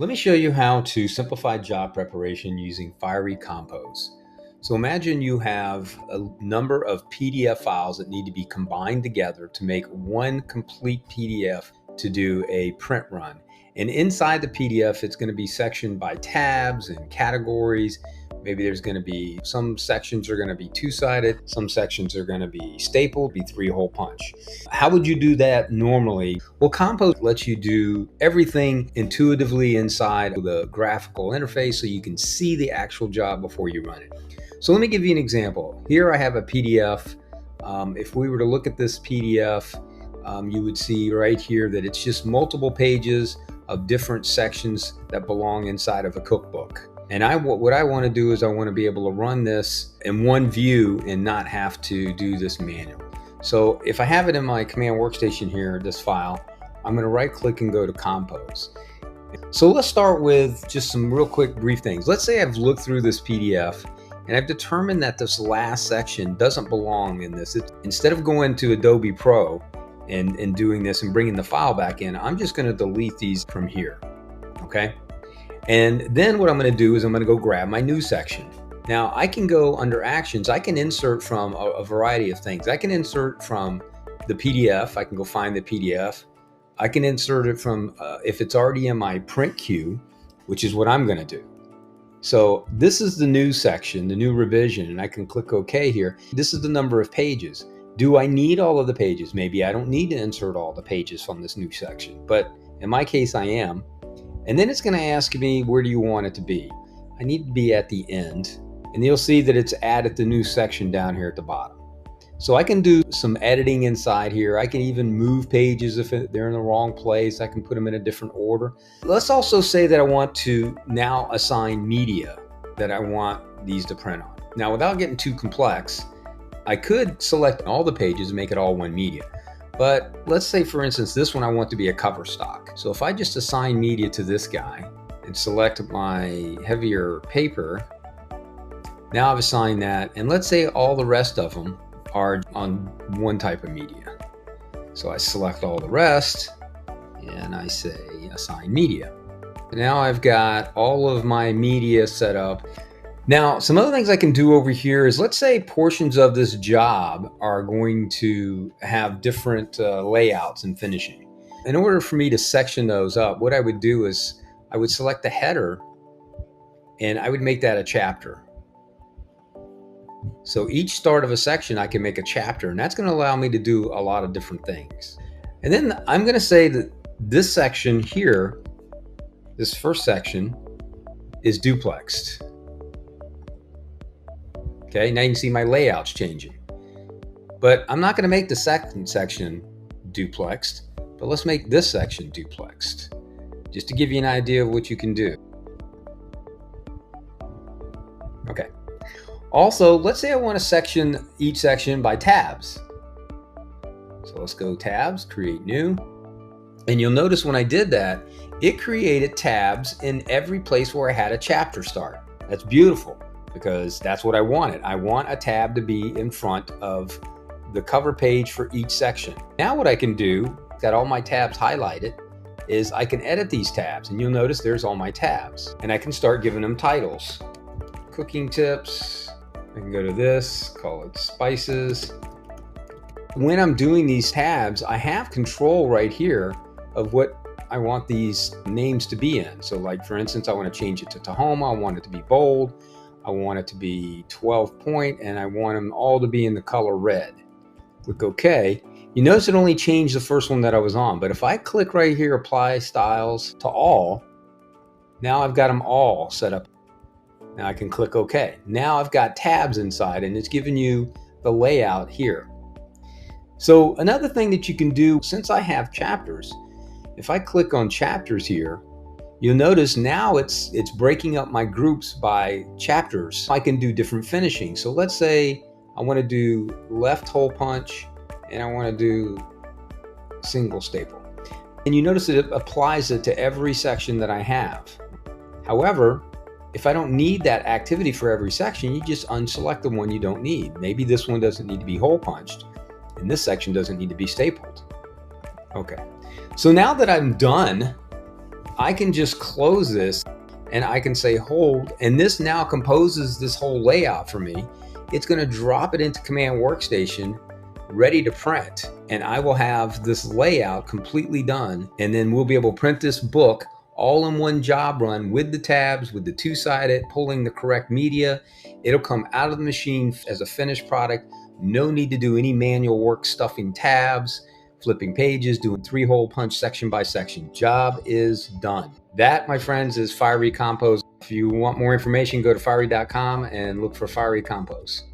Let me show you how to simplify job preparation using Fiery Compose. So imagine you have a number of PDF files that need to be combined together to make one complete PDF to do a print run. And inside the PDF, it's going to be sectioned by tabs and categories. Maybe there's going to be some sections are going to be two-sided, some sections are going to be stapled, be three-hole punch. How would you do that normally? Well, Compose lets you do everything intuitively inside of the graphical interface so you can see the actual job before you run it. So let me give you an example. Here I have a PDF. If we were to look at this PDF, you would see right here that it's just multiple pages of different sections that belong inside of a cookbook. And what I want to do is I want to be able to run this in one view and not have to do this manually. So if I have it in my command workstation here, this file, I'm going to right click and go to Compose. So let's start with just some real quick brief things. Let's say I've looked through this PDF and I've determined that this last section doesn't belong in this. Instead of going to Adobe Pro and doing this and bringing the file back in, I'm just going to delete these from here. Okay. And then what I'm going to do is I'm going to go grab my new section. Now I can go under actions. I can insert from a variety of things. I can insert from the PDF. I can go find the PDF. I can insert it from if it's already in my print queue, which is what I'm going to do. So this is the new section, the new revision, and I can click OK here. This is the number of pages. Do I need all of the pages? Maybe I don't need to insert all the pages from this new section, but in my case I am. And then it's going to ask me, where do you want it to be? I need to be at the end. And you'll see that it's added the new section down here at the bottom. So I can do some editing inside here. I can even move pages if they're in the wrong place. I can put them in a different order. Let's also say that I want to now assign media that I want these to print on. Now, without getting too complex, I could select all the pages and make it all one media. But let's say, for instance, this one I want to be a cover stock. So if I just assign media to this guy and select my heavier paper, now I've assigned that. And let's say all the rest of them are on one type of media. So I select all the rest and I say assign media. Now I've got all of my media set up. Now, some other things I can do over here is, let's say portions of this job are going to have different layouts and finishing. In order for me to section those up, what I would do is I would select the header and I would make that a chapter. So each start of a section, I can make a chapter, and that's going to allow me to do a lot of different things. And then I'm going to say that this section here, this first section, is duplexed. Okay, now you can see my layout's changing. But I'm not going to make the second section duplexed, but let's make this section duplexed, just to give you an idea of what you can do. Okay. Also, let's say I want to section each section by tabs. So let's go tabs, create new. And you'll notice when I did that, it created tabs in every place where I had a chapter start. That's beautiful, because that's what I wanted. I want a tab to be in front of the cover page for each section. Now what I can do, got all my tabs highlighted, is I can edit these tabs, and you'll notice there's all my tabs. And I can start giving them titles. Cooking tips. I can go to this, call it spices. When I'm doing these tabs, I have control right here of what I want these names to be in. So like, for instance, I want to change it to Tahoma. I want it to be bold. I want it to be 12 point, and I want them all to be in the color red. Click OK. You notice it only changed the first one that I was on, but if I click right here, apply styles to all, now I've got them all set up. Now I can click OK. Now I've got tabs inside, and it's giving you the layout here. So another thing that you can do, since I have chapters, if I click on chapters here, you'll notice now it's breaking up my groups by chapters. I can do different finishing. So let's say I want to do left hole punch and I want to do single staple. And you notice that it applies it to every section that I have. However, if I don't need that activity for every section, you just unselect the one you don't need. Maybe this one doesn't need to be hole punched and this section doesn't need to be stapled. Okay, so now that I'm done, I can just close this and I can say hold, and this now composes this whole layout for me. It's going to drop it into Command Workstation, ready to print, and I will have this layout completely done. And then we'll be able to print this book all in one job run with the tabs, with the two-sided, pulling the correct media. It'll come out of the machine as a finished product. No need to do any manual work stuffing tabs, flipping pages, doing 3-hole punch section by section. Job is done. That, my friends, is Fiery Compose. If you want more information, go to fiery.com and look for Fiery Compose.